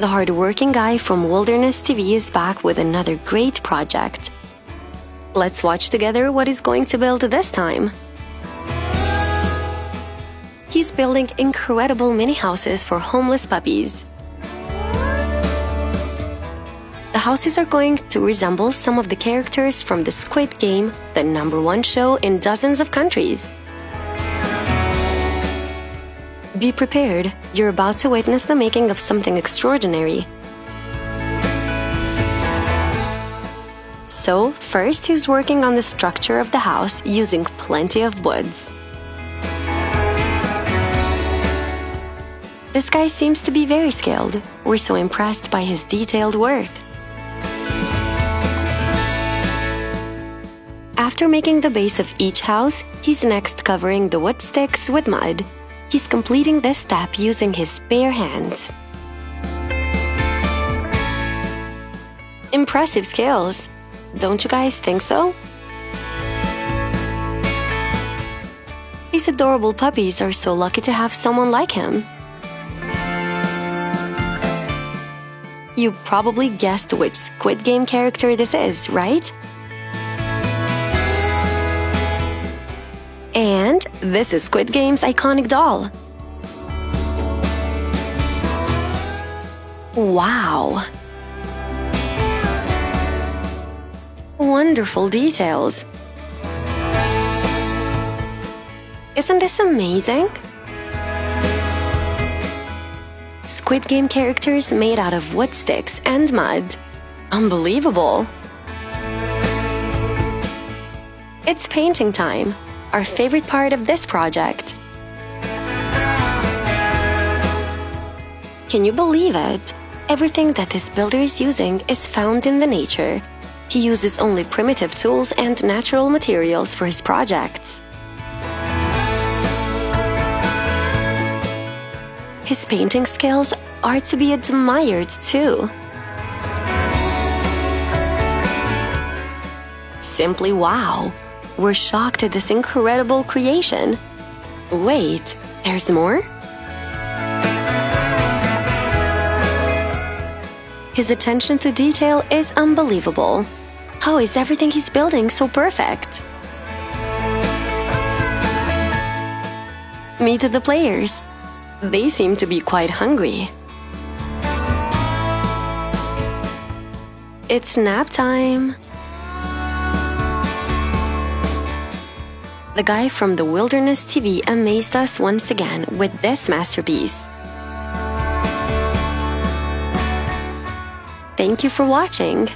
The hard-working guy from Wilderness TV is back with another great project. Let's watch together what he's going to build this time. He's building incredible mini houses for homeless puppies. The houses are going to resemble some of the characters from the Squid Game, the #1 show in dozens of countries. Be prepared, you're about to witness the making of something extraordinary. So, first he's working on the structure of the house using plenty of woods. This guy seems to be very skilled. We're so impressed by his detailed work. After making the base of each house, he's next covering the wood sticks with mud. He's completing this step using his bare hands. Impressive skills, don't you guys think so? These adorable puppies are so lucky to have someone like him. You probably guessed which Squid Game character this is, right? And this is Squid Game's iconic doll. Wow! Wonderful details. Isn't this amazing? Squid Game characters made out of wood sticks and mud. Unbelievable! It's painting time, our favorite part of this project. Can you believe it? Everything that this builder is using is found in the nature. He uses only primitive tools and natural materials for his projects. His painting skills are to be admired too. Simply wow! We're shocked at this incredible creation. Wait, there's more? His attention to detail is unbelievable. How is everything he's building so perfect? Meet the players. They seem to be quite hungry. It's nap time. The guy from the Wilderness TV amazed us once again with this masterpiece. Thank you for watching.